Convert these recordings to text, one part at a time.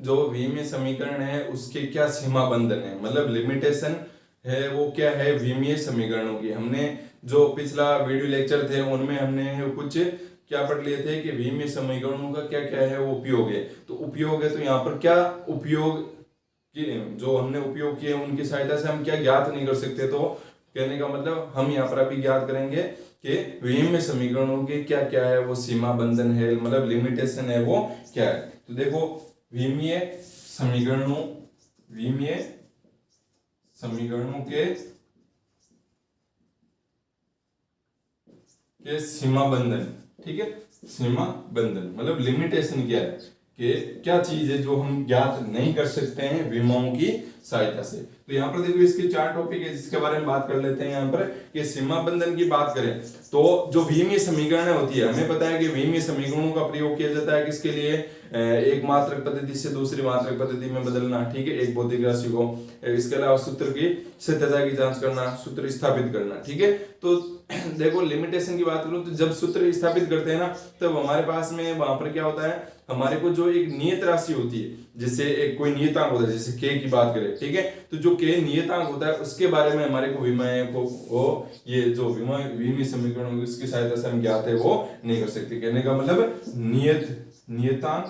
जो विमीय समीकरण है उसके क्या सीमा बंधन है, मतलब लिमिटेशन है वो क्या है विमीय समीकरणों की। हमने जो पिछला वीडियो लेक्चर थे उनमें हमने कुछ क्या पढ़ लिए थे कि विमीय समीकरणों का क्या क्या है वो उपयोग है। तो उपयोग है, तो यहाँ पर क्या उपयोग जो हमने उपयोग किए उनकी सहायता से हम क्या ज्ञात नहीं कर सकते। तो कहने का मतलब हम यहाँ पर अभी ज्ञात करेंगे कि विमीय समीकरणों के क्या क्या है वो सीमा बंधन है, मतलब लिमिटेशन है वो क्या है। तो देखो विमीय समीकरणों के सीमा बंधन, ठीक है। सीमा बंधन मतलब लिमिटेशन क्या है कि क्या चीज है जो हम ज्ञात नहीं कर सकते हैं विमाओं की सहायता से। तो यहाँ पर देखो इसके 4 टॉपिक है जिसके बारे में बात कर लेते हैं। यहाँ पर कि सीमा बंधन की बात करें तो जो विमीय समीकरण होती है, हमें पता है कि विमीय समीकरणों का प्रयोग किया जाता है किसके लिए, एक मात्रक पद्धति से दूसरी मात्रक पद्धति में बदलना, ठीक है, एक भौतिक राशि को। इसके अलावा सूत्र की सत्यता की जांच करना, सूत्र स्थापित करना, ठीक है। तो देखो लिमिटेशन की बात करूं तो जब सूत्र स्थापित करते हैं ना तब हमारे पास में वहां पर क्या होता है, हमारे को जो एक नियत राशि होती है, जैसे एक कोई नियतांक होता है, जैसे k की बात करें, ठीक है, तो जो k नियतांक होता है उसके बारे में हमारे को विमीय को वो ये जो विमीय समीकरण इसकी सहायता से हम ज्ञात है वो नहीं कर सकते। कहने का मतलब नियतांक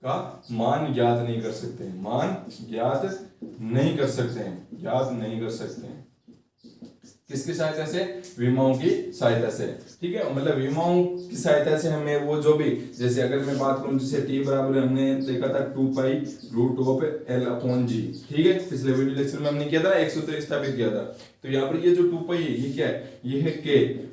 का मान ज्ञात नहीं कर सकते, मान ज्ञात नहीं कर सकते हैं, ज्ञात नहीं कर सकते हैं किसकी सहायता से, विमाओं की सहायता से, ठीक है। मतलब विमाओं की सहायता से हमें वो जो भी, जैसे अगर मैं बात करूं जैसे t बराबर हमने देखा था 2 pi root of l upon g, ठीक है, पिछले वीडियो लेक्चर में हमने किया था, एक सूत्र स्थापित किया था। तो यहाँ पर ये जो 2 पाई है ये क्या है, ये है k,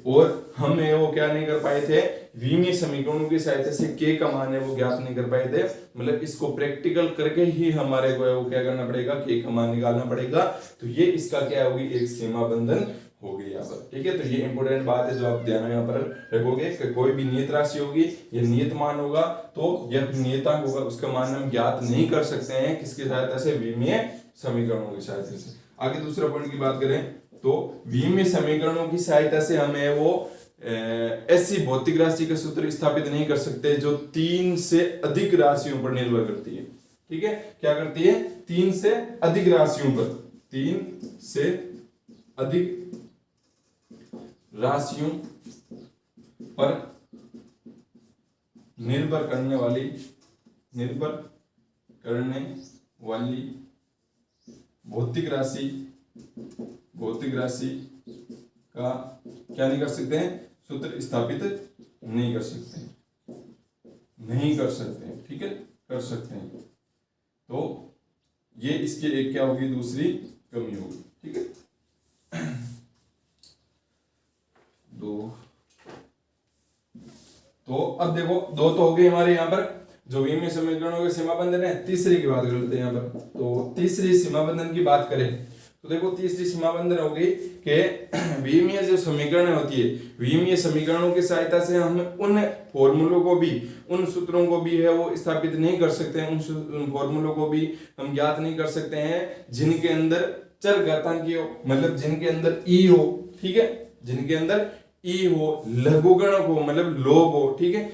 और हमें वो क्या नहीं कर पाए थे, विमीय समीकरणों की सहायता से k का मान है वो ज्ञात नहीं कर पाए थे। मतलब इसको प्रैक्टिकल करके ही हमारे को वो क्या करना पड़ेगा, k का मान निकालना पड़ेगा। तो ये इसका क्या होगी, एक सीमा बंधन होगी यहाँ पर, ठीक है। तो ये इंपॉर्टेंट बात है जो आप ध्यान में यहाँ पर रखोगे कि कोई भी नियत राशि होगी, ये नियत मान होगा, तो यह नियतांक होगा, उसका मान हम ज्ञात नहीं कर सकते हैं किसकी सहायता से, विमीय समीकरणों की सहायता से। आगे दूसरा पॉइंट की बात करें तो विमीय समीकरणों की सहायता से हमें वो ऐसी भौतिक राशि का सूत्र स्थापित नहीं कर सकते जो 3 से अधिक राशियों पर निर्भर करती है, ठीक है। क्या करती है, 3 से अधिक राशियों पर, 3 से अधिक राशियों पर निर्भर करने वाली भौतिक राशि का क्या नहीं कर सकते हैं, सूत्र स्थापित नहीं कर सकते हैं, ठीक है, कर सकते हैं। तो ये इसकी एक क्या होगी, दूसरी कमी होगी, ठीक है। तो अब देखो 2 तो हो गए हमारे यहाँ पर जो विमीय समीकरणों के सीमा बंधन है। तीसरी की बात कर लेते हैं यहाँ पर। तो तीसरी सीमा बंधन की बात करें तो देखो तीसरी सीमा बंधन होगी कि विमीय जो समीकरण होती है, विमीय समीकरणों की सहायता से हम उन फॉर्मूलों को भी, उन सूत्रों को भी है वो स्थापित नहीं कर सकते हैं, उन फॉर्मूलों को भी हम ज्ञात नहीं कर सकते हैं जिनके अंदर चर घातांकी हो, मतलब जिनके अंदर ई हो, ठीक है, जिनके अंदर ई हो, लघुगणक हो, मतलब लोग हो, ठीक है,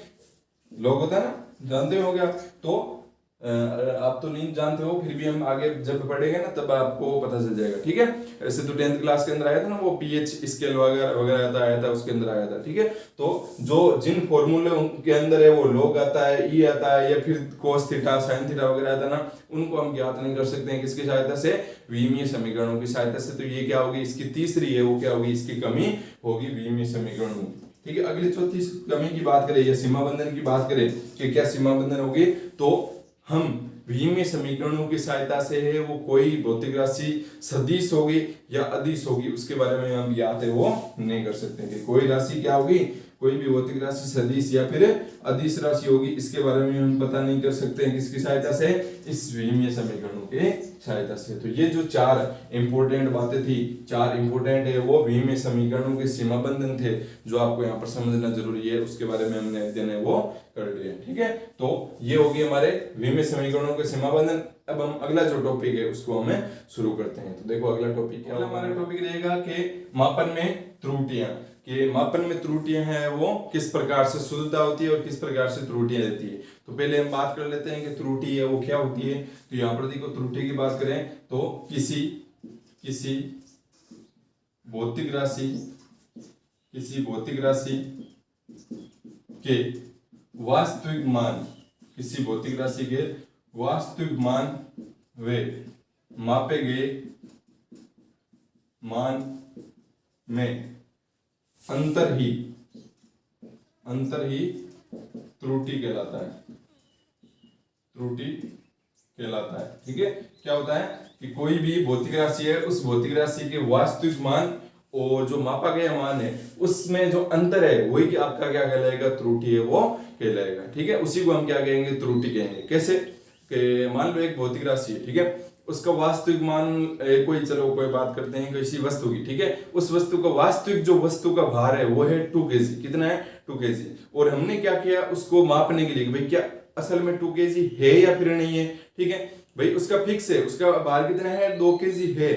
लोग होता है ना, जानते हो क्या। तो आप तो नहीं जानते हो, फिर भी हम आगे जब पढ़ेंगे ना तब आपको पता चल जाएगा, ठीक है। ऐसे तो 10th क्लास के अंदर आया था ना वो पीएच स्केल वगैरह वगैरह आया था, उसके अंदर आया था, ठीक है। तो जो जिन फॉर्मूले के अंदर है वो लोग आता है, ई आता है, या फिर कोस थीटा साइन थीटा वगैरह आता है ना, उनको हम ज्ञात नहीं कर सकते हैं किसकी सहायता से, विमीय समीकरणों की सहायता से। तो ये क्या होगी, इसकी तीसरी है वो क्या होगी, इसकी कमी होगी विमीय समीकरणों, ठीक है। अगली चौथी कमी की बात करें या सीमा बंधन की बात करें कि क्या सीमा बंधन होगी, तो हम विमीय समीकरणों की सहायता से है वो कोई भौतिक राशि सदिश होगी या अदिश होगी उसके बारे में हम ज्ञात है वो नहीं कर सकते कि कोई राशि क्या होगी, कोई भी भौतिक राशि सदिश या फिर अदिश राशि होगी, इसके बारे में हम पता नहीं कर सकते हैं किसकी सहायता से, इस विमीय समीकरणों के सहायता से। तो ये जो 4 इंपॉर्टेंट बातें थी, 4 इंपॉर्टेंट है वो विमीय समीकरणों के सीमा बंधन थे जो आपको यहाँ पर समझना जरूरी है, उसके बारे में हमने अध्ययन है वो कर लिया, ठीक है। तो ये होगी हमारे विमीय समीकरणों के सीमा बंधन। अब हम अगला जो टॉपिक है उसको हमें शुरू करते हैं। तो देखो अगला टॉपिक क्या, हमारा टॉपिक रहेगा कि मापन में त्रुटियां, कि मापन में त्रुटियां हैं वो किस प्रकार से शुद्धता होती है और किस प्रकार से त्रुटियां रहती है। तो पहले हम बात कर लेते हैं कि त्रुटि है वो क्या होती है। तो यहाँ पर देखो त्रुटि की बात करें तो किसी भौतिक राशि के वास्तविक मान, किसी भौतिक राशि के वास्तविक मान वे मापे गए मान में अंतर ही त्रुटि कहलाता है। ठीक है, क्या होता है कि कोई भी भौतिक राशि है, उस भौतिक राशि के वास्तविक मान और जो मापा गया मान है उसमें जो अंतर है वही आपका क्या कहलाएगा, त्रुटि है वो कहलाएगा। ठीक है, उसी को हम क्या कहेंगे, त्रुटि कहेंगे। कैसे कि मान लो एक भौतिक राशि है, ठीक है, उसका वास्तविक मान कोई बात करते हैं किसी वस्तु की, ठीक है, उस वस्तु का वास्तविक जो वस्तु का भार है वो है 2 kg। कितना है, 2 kg। और हमने क्या किया, उसको मापने के लिए भाई क्या असल में 2 kg है या फिर नहीं है। ठीक है भाई, उसका फिक्स है, उसका भार कितना है, 2 kg है।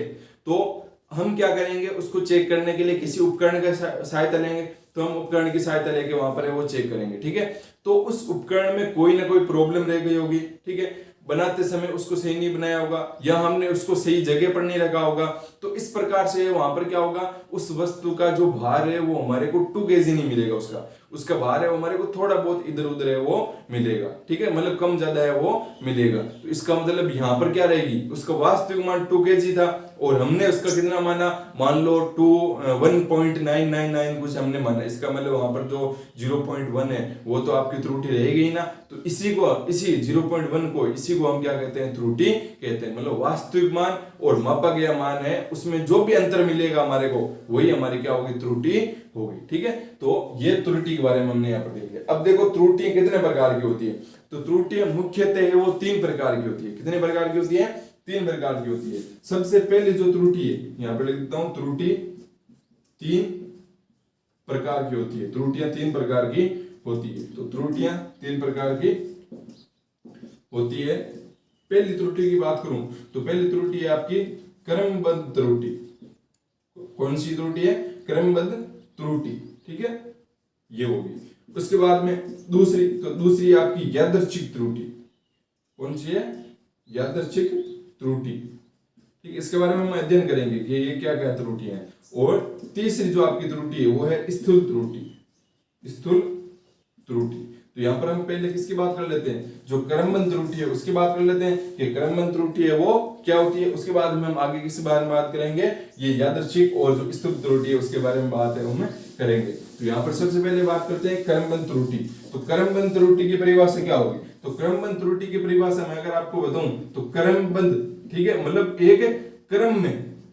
तो हम क्या करेंगे, उसको चेक करने के लिए किसी उपकरण का सहायता लेंगे। तो हम उपकरण की सहायता लेके वहां पर है वो चेक करेंगे। ठीक है, तो उस उपकरण में कोई ना कोई प्रॉब्लम रह गई होगी। ठीक है, बनाते समय उसको सही नहीं बनाया होगा या हमने उसको सही जगह पर नहीं रखा होगा। तो इस प्रकार से वहां पर क्या होगा, उस वस्तु का जो भार है वो हमारे को 2 kg नहीं मिलेगा। उसका भार है वो हमारे को थोड़ा बहुत इधर उधर है वो मिलेगा। ठीक है, मतलब कम ज्यादा है वो मिलेगा। तो इसका मतलब यहाँ पर क्या रहेगी, उसका वास्तविक मान 2 kg था और हमने उसका कितना माना, मान लो 1.999 कुछ हमने माना। इसका मतलब वहां पर जो 0.1 है वो तो आपकी त्रुटि रहेगी ही ना। तो इसी 0.1 को इसी को हम क्या कहते हैं, त्रुटि कहते हैं। मतलब वास्तविक मान और मापा गया मान है उसमें जो भी अंतर मिलेगा हमारे को वही हमारी क्या होगी, त्रुटि होगी। ठीक है, तो ये त्रुटि के बारे में हमने यहाँ पर देख लिया। अब देखो त्रुटियां कितने प्रकार की होती है। तो त्रुटियां मुख्यतः वो 3 प्रकार की होती है। कितने प्रकार की होती है, 3 प्रकार की होती है। सबसे पहले जो त्रुटि है, यहाँ पे लिख देता हूं, त्रुटि 3 प्रकार की होती है। त्रुटियां 3 प्रकार की होती है। तो त्रुटियां 3 प्रकार की होती है। पहली त्रुटि की बात करूं तो पहली त्रुटि है आपकी क्रमबद्ध त्रुटि। कौन सी त्रुटि है, क्रमबद्ध त्रुटि। ठीक है, ये होगी। उसके बाद में दूसरी आपकी यादृच्छिक त्रुटि। कौन सी है, यादृच्छिक त्रुटि। ठीक, इसके बारे में हम अध्ययन करेंगे कि ये क्या क्या त्रुटियां हैं। और तीसरी जो आपकी त्रुटि है वो है स्थूल त्रुटि। तो यहाँ पर हम पहले किसकी बात कर लेते हैं, जो क्रमबद्ध त्रुटि है उसकी बात कर लेते हैं कि क्रमबद्ध त्रुटि है वो क्या होती है। उसके बाद में हम आगे किसी बारे में बात करेंगे, ये यादृच्छिक और जो स्थूल त्रुटि है उसके बारे में बात है हम करेंगे। तो यहाँ पर सबसे पहले बात करते हैं क्रमबद्ध त्रुटि। तो क्रमबद्ध त्रुटि की परिभाषा क्या होगी, तो क्रमबद्ध त्रुटि की परिभाषा मैं अगर आपको बताऊं तो क्रमबद्ध, ठीक है, मतलब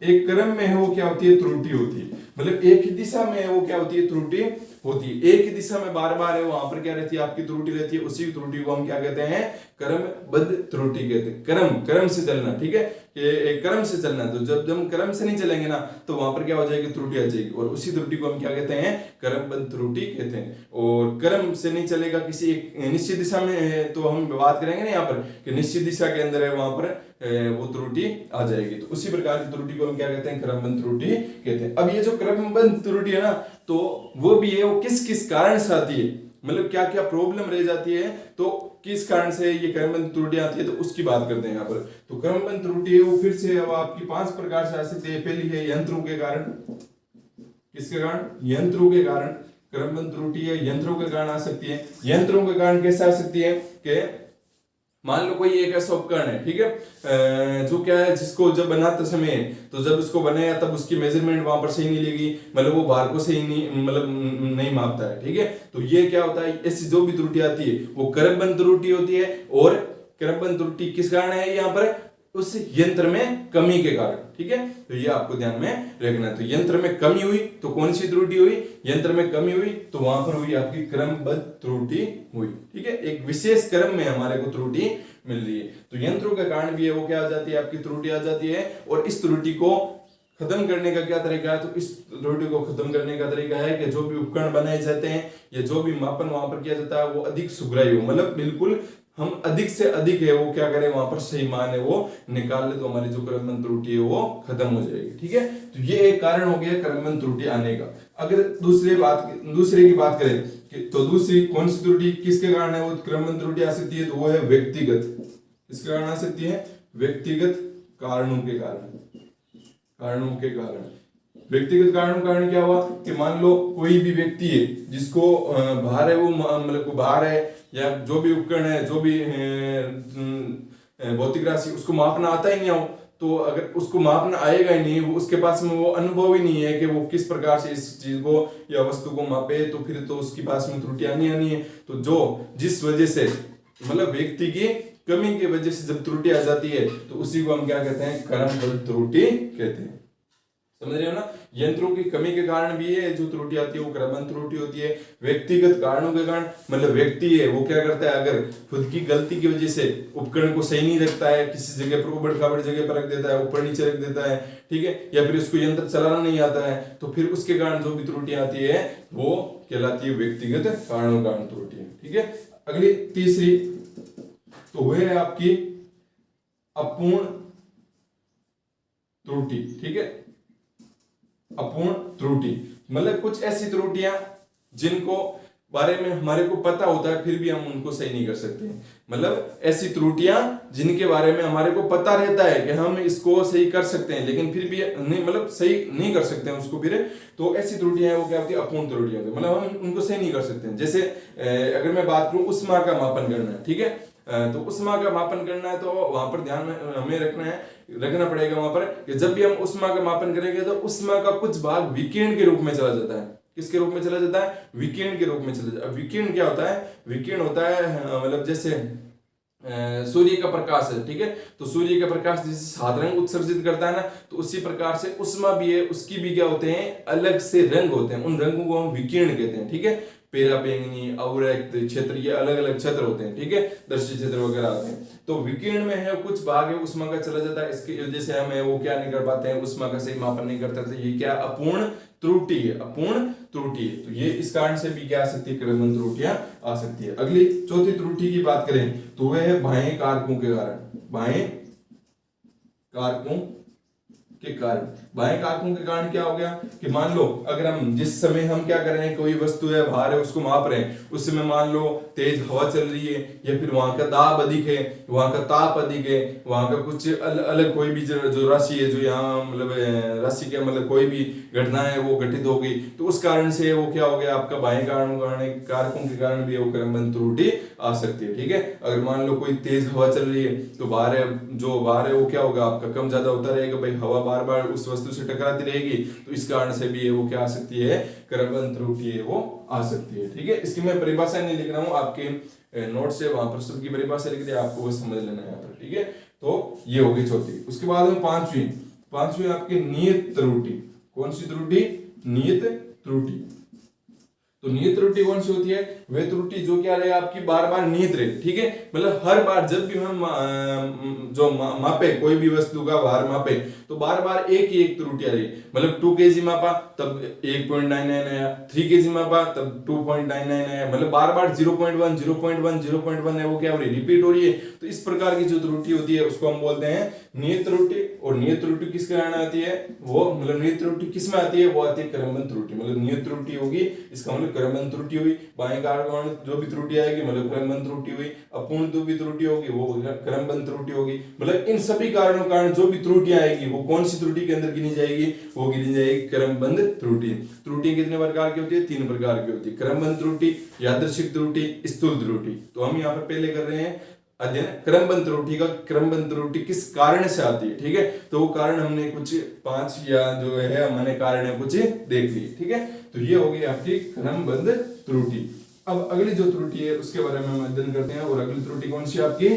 एक क्रम में है वो क्या होती है, त्रुटि होती है। मतलब एक ही दिशा में है वो क्या होती है, त्रुटि होती है। एक ही दिशा में बार बार है वहां पर क्या रहती है, आपकी त्रुटि रहती है। उसी त्रुटि को हम क्या कहते हैं, क्रमबद्ध त्रुटि कहते हैं। क्रम से चलना, ठीक है, एक क्रम से चलना। तो जब हम क्रम से नहीं चलेंगे ना तो वहां पर क्या हो जाएगी, त्रुटि आ जाएगी। और उसी त्रुटि को हम क्या कहते हैं, क्रमबद्ध त्रुटि कहते हैं। और क्रम से नहीं चलेगा किसी एक निश्चित दिशा में, तो हम बात करेंगे ना यहाँ पर कि निश्चित दिशा के अंदर है वहां पर वो त्रुटि आ जाएगी। तो उसी प्रकार की त्रुटि को हम क्या कहते हैं, क्रमबद्ध त्रुटि कहते हैं। अब ये जो क्रमबद्ध त्रुटि है ना, तो वो भी है वो किस किस कारण से आती है, मतलब क्या क्या प्रॉब्लम रह जाती है, तो किस कारण से ये क्रमबद्ध त्रुटि आती है, तो उसकी बात करते हैं यहाँ पर। तो क्रमबद्ध त्रुटि है वो फिर से अब आपकी 5 प्रकार से आ सकती है। पहली है यंत्रों के कारण। किसके कारण, यंत्रों के कारण क्रमबद्ध त्रुटि है, यंत्रों के कारण आ सकती है। यंत्रों के कारण कैसे आ सकती है कि मान लो कोई एक ऐसा उपकरण है, ठीक है, जो क्या है, जिसको जब बनाते समय तो जब उसको बनाया तब उसकी मेजरमेंट वहां पर सही नहीं लगी, मतलब वो भार को सही नहीं, मतलब नहीं मापता है। ठीक है, तो ये क्या होता है, ऐसी जो भी त्रुटि आती है वो क्रमबद्ध त्रुटि होती है। और क्रमबद्ध त्रुटि किस कारण है, यहाँ पर उस यंत्र में कमी के कारण। ठीक है, तो ये आपको ध्यान में रखना है। तो यंत्र में कमी हुई तो कौन सी त्रुटि हुई, यंत्र में कमी हुई तो वहां पर हुई आपकी क्रमबद्ध त्रुटि हुई। ठीक है, एक विशेष क्रम में हमारे को त्रुटि मिल रही है। तो यंत्रों के कारण भी है वो क्या आ जाती है, आपकी त्रुटि आ जाती है। और इस त्रुटि को खत्म करने का क्या तरीका है, तो इस त्रुटि को खत्म करने का तरीका है कि जो भी उपकरण बनाए जाते हैं या जो भी मापन वहां पर किया जाता है वो अधिक सुग्राह्य हो, मतलब बिल्कुल हम अधिक से अधिक है वो क्या करें, वहां पर सही मान है वो निकाल ले, तो हमारी जो क्रमबद्ध त्रुटि है वो खत्म हो जाएगी। ठीक है, तो ये एक कारण हो गया क्रमबद्ध त्रुटि आने का। अगर दूसरे की बात करें तो दूसरी कौन सी त्रुटि किसके कारण है वो क्रमबद्ध त्रुटि आ सकती है, तो वो है व्यक्तिगत। किसके कारण आ सकती है, व्यक्तिगत कारणों के कारण। व्यक्तिगत कारण क्या हुआ कि मान लो कोई भी व्यक्ति है जिसको भार है वो मतलब को भार है या जो भी उपकरण है, जो भी भौतिक राशि उसको मापना आता ही नहीं हो, तो अगर उसको मापना आएगा ही नहीं, वो उसके पास में वो अनुभव ही नहीं है कि वो किस प्रकार से इस चीज को या वस्तु को मापे, तो फिर तो उसके पास में त्रुटि आनी है। तो जो जिस वजह से मतलब व्यक्ति की कमी की वजह से जब त्रुटि आ जाती है तो उसी को हम क्या कहते हैं, क्रमबद्ध त्रुटि कहते हैं। समझ रहे हो ना, यंत्रों की कमी के कारण भी है जो त्रुटि आती है वो क्रमबद्ध त्रुटि होती है। व्यक्तिगत कारणों के कारण मतलब व्यक्ति है वो क्या करता है, अगर खुद की गलती की वजह से उपकरण को सही नहीं रखता है, किसी जगह पर उबड़ खाबड़ जगह पर रख देता है, ऊपर नीचे रख देता है, ठीक है, या फिर उसको यंत्र चलाना नहीं आता है, तो फिर उसके कारण जो भी त्रुटि आती है वो कहलाती है व्यक्तिगत कारणों कारण त्रुटि। ठीक है, अगली तीसरी तो वह है आपकी अपूर्ण त्रुटि। ठीक है, अपूर्ण त्रुटि मतलब कुछ ऐसी त्रुटियां जिनको बारे में हमारे को पता होता है फिर भी हम उनको सही नहीं कर सकते। मतलब ऐसी त्रुटियां जिनके बारे में हमारे को पता रहता है कि हम इसको सही कर सकते हैं लेकिन फिर भी नहीं, मतलब सही नहीं कर सकते हैं उसको फिर, तो ऐसी त्रुटियां वो क्या होती है, अपूर्ण त्रुटियां होती है, मतलब हम उनको सही नहीं कर सकते। जैसे अगर मैं बात करूं उष्मा का मापन करना है, ठीक है, तो उष्मा का मापन करना है तो वहां पर ध्यान में हमें रखना पड़ेगा वहां पर कि जब भी हम उष्मा का मापन करेंगे तो उष्मा का कुछ भाग विकिरण के रूप में चला जाता है। किसके रूप में चला जाता है, विकिरण के रूप में चला जाता है। विकिरण क्या होता है, विकिरण होता है मतलब जैसे सूर्य का प्रकाश है, ठीक है, तो सूर्य का प्रकाश जैसे सात रंग उत्सर्जित करता है ना, तो उसी प्रकार से उष्मा भी है, उसकी भी क्या होते हैं, अलग से रंग होते हैं, उन रंगों को हम विकिरण कहते हैं। ठीक है, पेरा बैंगनी अवरक्त क्षेत्र, ये अलग अलग क्षेत्र होते हैं, ठीक है, दृश्य क्षेत्र वगैरह आते हैं। तो विकिरण में है कुछ भाग है उष्मा का चला जाता है, इसकी वजह से हमें वो क्या नहीं कर पाते हैं, उष्मा का सही मापन नहीं करते, तो ये क्या अपूर्ण त्रुटि है, अपूर्ण त्रुटि है। तो ये इस कारण से भी क्या आ सकती है, क्रमबद्ध त्रुटियां आ सकती है। अगली चौथी त्रुटि की बात करें तो वह है बाह्य कारकों के कारण। बाह्य कारकों के कारण, बाह्य कारकों के कारण क्या हो गया कि मान लो अगर हम जिस समय हम क्या कर रहे हैं, कोई वस्तु है भार है उसको माप रहे हैं, उस समय मान लो तेज हवा चल रही है या फिर वहां का दाब अधिक है, वहां का ताप अधिक है, वहां का कुछ अलग कोई भी जो राशि है, जो यहाँ मतलब राशि के मतलब कोई भी घटना है वो घटित हो गई, तो उस कारण से वो क्या हो गया, आपका बाह्य कारकों के कारण भी वो क्रमबद्ध त्रुटि आ सकती है। ठीक है, अगर मान लो कोई तेज हवा चल रही है तो भार है वो क्या होगा, आपका कम ज्यादा होता रहेगा, भाई हवा बार बार उस वस्तु से टकराती रहेगी, तो इस कारण से भी वो क्या आ सकती है, क्रमबद्ध त्रुटि है वो आ सकती है। ठीक है, इसकी मैं परिभाषा नहीं लिख रहा हूँ, आपके नोट से वहां पर शब्द की परिभाषा लिख दिया, आपको वो समझ लेना है यहाँ पर। ठीक है, तो ये होगी चौथी। उसके बाद में पांचवी आपकी नियत त्रुटि। कौन सी त्रुटि, नियत त्रुटि। तो नियत त्रुटि कौन सी होती है, वह त्रुटि जो क्या रहे आपकी बार बार नियत रहे। ठीक है, मतलब हर बार जब भी हम जो मापे कोई भी वस्तु का भार मापे तो बार बार एक ही एक त्रुटि आ रही, मतलब 2 kg मापा तब 1.99 आया, 3 kg मापा तब 2.99 आया, मतलब बार बार 0.1 है वो क्या हो रही है, रिपीट हो रही है। तो इस प्रकार की जो त्रुटि होती है उसको हम बोलते हैं नियत त्रुटि। और नियत त्रुटि किसके कारण आती है, वो मतलब नियत त्रुटि किस में आती है, वो आती है क्रमबद्ध त्रुटि। मतलब नियत त्रुटि होगी इसका मतलब क्रमबद्ध त्रुटि हुई, बाह्य कारकों जो भी त्रुटि आएगी मतलब क्रमबद्ध त्रुटि हुई, अपूर्ण जो भी त्रुटि होगी वो क्रमबद्ध त्रुटि होगी। मतलब इन सभी कारणों कारण जो भी त्रुटियां आएगी वो कौन सी त्रुटि के अंदर गिनी जाएगी, वो गिनी जाएगी क्रमबद्ध त्रुटि। त्रुटि कितने प्रकार की होती है, 3 प्रकार की होती है, क्रमबद्ध त्रुटि, यादृच्छिक त्रुटि, स्थूल त्रुटि। तो हम यहाँ पर पहले कर रहे हैं अध्ययन क्रमबद्ध त्रुटि का। क्रमबद्ध त्रुटि किस कारण से आती है, ठीक है, तो वो कारण हमने कुछ 5 या जो है हमने कारण है कुछ देख लिए। ठीक है, तो ये हो गई आपकी क्रमबद्ध त्रुटि। अब अगली जो त्रुटि है उसके बारे में हम अध्ययन करते हैं। और अगली त्रुटि कौन सी आपकी,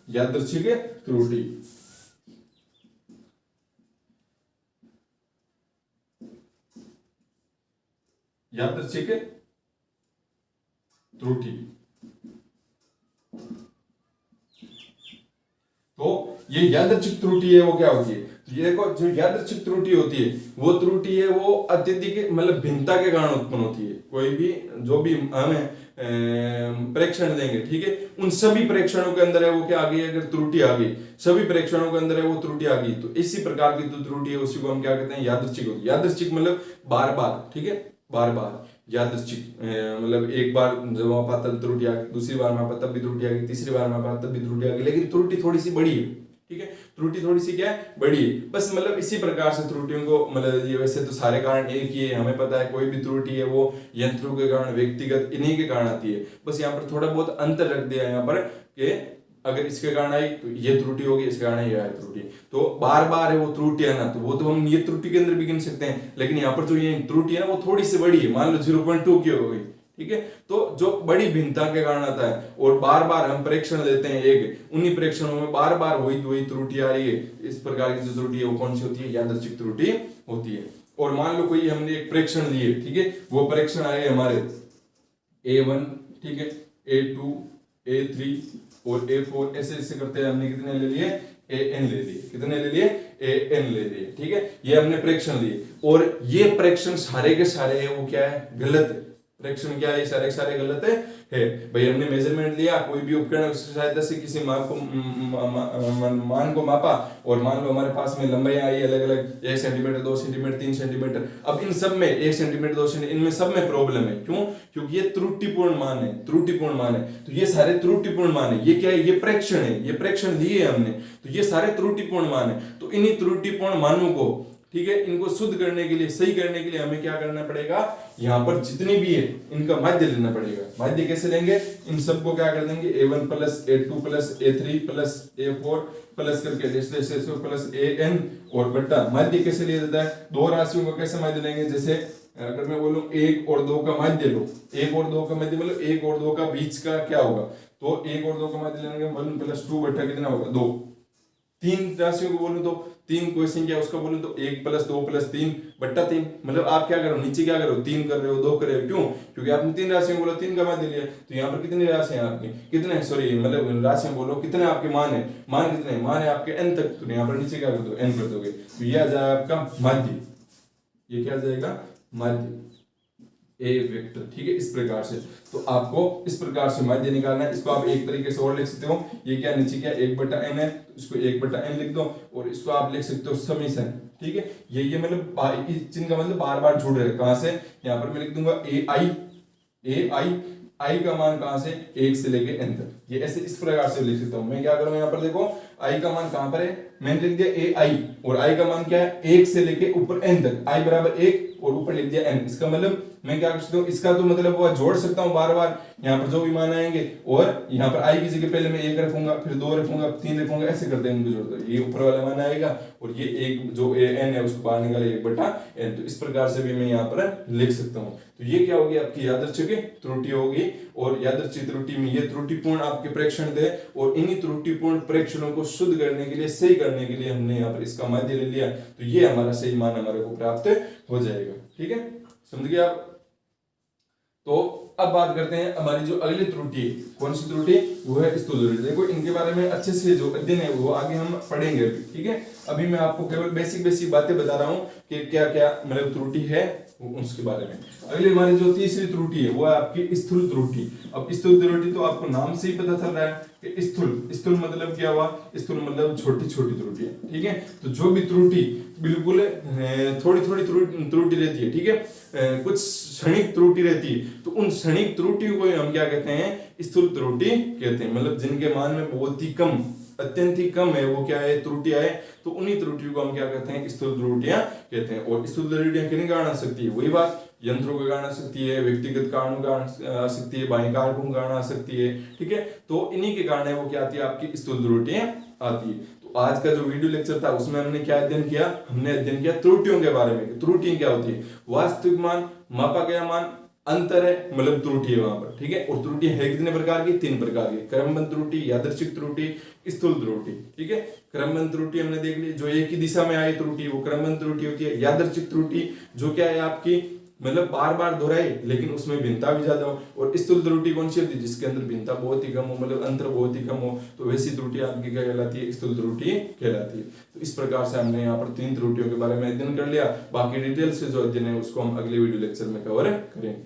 यादृच्छिक त्रुटि। यादृच्छिक त्रुटि, तो ये यादृच्छिक त्रुटि है वो क्या होती है, ये देखो जो यादृच्छिक त्रुटि होती है वो त्रुटि है वो अत्यधिक मतलब भिन्नता के कारण उत्पन्न होती है। कोई भी जो भी हमें प्रेक्षण देंगे, ठीक है, उन सभी प्रेक्षणों के अंदर है वो क्या आ गई, अगर त्रुटि आ गई, सभी प्रेक्षणों के अंदर है वो त्रुटि आ गई, तो इसी प्रकार की जो त्रुटि है उसी को हम क्या कहते हैं, यादृच्छिक होती है। यादृच्छिक मतलब बार बार, ठीक है, बार बार यादृच्छिक मतलब एक बार जब मापा तब त्रुटि आ गई, दूसरी बार मापा तब भी त्रुटि आ गई, तीसरी बार मापा तब भी त्रुटि आ गई, लेकिन त्रुटि थोड़ी सी बड़ी है, ठीक है, त्रुटि थोड़ी सी क्या है, बड़ी है। बस मतलब इसी प्रकार से त्रुटियों को मतलब ये वैसे तो सारे कारण एक ही है, हमें पता है कोई भी त्रुटि है वो यंत्रों के कारण, व्यक्तिगत इन्हीं के कारण आती है। बस यहाँ पर थोड़ा बहुत अंतर रख दिया है यहाँ पर कि अगर इसके कारण आई तो ये त्रुटि होगी, इसके कारण ये आई त्रुटि, तो बार बार है वो त्रुटि है ना, तो वो तो हम ये त्रुटि के अंदर भी गिन सकते हैं। लेकिन यहाँ पर जो ये त्रुटि है ना वो थोड़ी सी बड़ी है, मान लो 0.2 की हो गई, ठीक है, तो जो बड़ी भिन्नता के कारण आता है और बार बार हम परीक्षण लेते हैं, एक उन्हीं परीक्षणों में बार बार वही त्रुटि आ रही है, इस प्रकार की जो त्रुटि है वो कौन सी होती है, यादृच्छिक त्रुटि होती है। और मान लो कोई हमने एक परीक्षण लिए, ठीक है, वो परीक्षण आए हमारे A1, ठीक है, A2, A3 और A4, ऐसे ऐसे करते हैं हमने कितने ले लिए, AN ले लिए, कितने ले लिए, AN ले लिए, ठीक है, ये हमने परीक्षण लिए। और ये परीक्षण सारे के सारे है वो क्या है, गलत है। परीक्षण क्या है, सारे के सारे गलत है भाई। हमने मेजरमेंट लिया, कोई भी उपकरण उसकी सहायता से किसी मान को मापा और मान लो हमारे पास में लंबाई आई अलग अलग, 1 सेंटीमीटर, 2 सेंटीमीटर, 3 सेंटीमीटर। अब इन सब में 1 सेंटीमीटर, 2 सेंटीमीटर, इनमें सब में प्रॉब्लम है। क्यों? क्योंकि ये त्रुटिपूर्ण मान है, त्रुटिपूर्ण मान है। तो ये सारे त्रुटिपूर्ण मान है। ये क्या है, ये प्रेक्षण है, ये प्रेक्षण लिए हमने, तो ये सारे त्रुटिपूर्ण मान है। तो इन्हीं त्रुटिपूर्ण मानों को, ठीक है, इनको शुद्ध करने के लिए, सही करने के लिए हमें क्या करना पड़ेगा, यहाँ पर जितनी भी है इनका माध्य लेना पड़ेगा। माध्य कैसे लेंगे, इन सबको क्या कर देंगे, A1 plus A2 plus A3 plus A4 plus करके प्लस AN और बट्टा। माध्य कैसे लिया जाता है, दो राशियों का कैसे माध्य लेंगे, जैसे अगर मैं बोलूं 1 और 2 का माध्य लो, 1 और 2 का माध्य मतलब 1 और 2 का बीच का क्या होगा, तो 1 और 2 का माध्य लेंगे 1 प्लस 2 बट्टा कितना होगा 2। 3 राशियों को बोलूं तो 3 कोई संख्या उसका बोलूं तो 1 प्लस 2 प्लस 3 बट्टा 3। मतलब आप क्या करो, नीचे क्या करो, 3 कर रहे हो, 2 कर रहे हो। क्यों? क्योंकि आपने 3 राशियों बोला, 3 का माध्य लिया। तो यहाँ पर कितनी राशियां आपकी, कितने, सॉरी मतलब राशियां बोलो, कितने आपके मान है, मान कितने, मान है आपके n तक। तो यहाँ पर नीचे क्या कर दो, n कर दोगे, तो ये आ जाएगा आपका माध्य। ये क्या आ जाएगा, माध्य ए वेक्टर, ठीक है, इस प्रकार से। तो आपको इस प्रकार से माध्य निकालना है। इसको आप एक तरीके से और लिख सकते हो, ये क्या नीचे क्या 1/n है, तो इसको 1/n लिख दो, और इसको आप लिख सकते हो समीशन, ठीक है। ये मतलब इस चिन्ह का मतलब बार बार जुड़ रहे, कहां से, यहाँ पर मैं लिख दूंगा आई का मान कहां से, 1 से लेके n तक, ये ऐसे इस प्रकार से लिख सकता हूं। मैं क्या करूंगा, यहाँ पर देखो आई का मान कहां पर है, मैंने लिख दिया AI, और आई का मान क्या है, 1 से लेके ऊपर n तक, आई बराबर 1 और ऊपर लिख दिया n। इसका मतलब मैं क्या कर सकता हूँ, इसका तो मतलब वो जोड़ सकता हूँ बार बार, यहाँ पर जो भी मान आएंगे, और यहाँ पर आई की जगह पहले मैं 1 रखूंगा, फिर 2 रखूंगा, 3 रखूंगा, ऐसे करते हैं उनको जोड़ते हैं। ये ऊपर वाला मान आएगा और ये एक जो n है उसको बाहर निकाले 1/n। तो इस प्रकार से भी मैं यहाँ पर लिख सकता हूँ। तो ये क्या होगी, आपकी यादृच्छिक त्रुटि होगी। और यादृच्छिक त्रुटि में ये त्रुटिपूर्ण आपके प्रेक्षण थे, और इन्हीं त्रुटिपूर्ण प्रेक्षणों को शुद्ध करने के लिए, सही करने के लिए हमने यहाँ पर इसका माध्य ले लिया, तो ये हमारा सही मान हमारे को प्राप्त हो जाएगा। ठीक है, समझ गए आप। तो अब बात करते हैं हमारी जो अगली त्रुटि, कौन सी त्रुटि, वो है स्थूल त्रुटि। देखो इनके बारे में अच्छे से जो अध्ययन है वो आगे हम पढ़ेंगे अभी, ठीक है। अभी मैं आपको केवल बेसिक बातें बता रहा हूँ कि क्या क्या मतलब त्रुटि है उसके बारे में। अगली हमारी जो तीसरी त्रुटि है वो है आपकी स्थूल त्रुटि। अब स्थूल त्रुटि तो आपको नाम से ही पता चल रहा है कि स्थूल मतलब क्या हुआ, स्थूल मतलब छोटी छोटी त्रुटि है, ठीक है। तो जो भी त्रुटि बिल्कुल थोड़ी थोड़ी त्रुटि रहती है, ठीक है, कुछ क्षणिक त्रुटि रहती है, तो उन क्षणिक त्रुटियों को हम क्या कहते हैं, स्थूल त्रुटि कहते हैं। मतलब जिनके मान में बहुत ही कम, अत्यंत ही कम है, वो क्या है, त्रुटियां है, तो उन्हीं त्रुटियों को हम क्या कहते हैं, स्थूल त्रुटियां कहते हैं। और स्थूल त्रुटियां किन कारण आ सकती है, वही बात, यंत्रों के कारण आ सकती है, व्यक्तिगत कारणों के कारण आ सकती है, बाह्य कारकों के कारण आ सकती है, ठीक है। तो इन्हीं के कारण वो क्या आती है, आपकी स्थूल त्रुटियां आती है। तो आज का जो वीडियो लेक्चर था उसमें हमने क्या अध्ययन किया, हमने अध्ययन किया त्रुटियों के बारे में। त्रुटियां क्या होती है, वास्तविक मान, मापा गया मान, अंतर है, मतलब त्रुटि है वहां पर, ठीक है। और त्रुटि है कितने प्रकार की, 3 प्रकार की, क्रमबद्ध त्रुटि, यादृच्छिक त्रुटि, स्थूल त्रुटि, ठीक है। क्रमबद्ध त्रुटि हमने देख ली, जो एक ही दिशा में आई त्रुटि वो क्रमबद्ध त्रुटि होती है। यादृच्छिक त्रुटि जो क्या है आपकी, मतलब बार बार दोहराई लेकिन उसमें भिन्नता भी ज्यादा हो। और स्थूल त्रुटि कौन सी होती है, जिसके अंदर भिन्नता बहुत ही कम हो, मतलब अंतर बहुत ही कम हो, तो वैसी त्रुटि आपकी क्या कहलाती है, स्थूल त्रुटि कहलाती है। तो इस प्रकार से हमने यहाँ पर 3 त्रुटियों के बारे में अध्ययन कर लिया। बाकी डिटेल से जो अध्ययन है उसको हम अगले वीडियो लेक्चर में कवर करेंगे।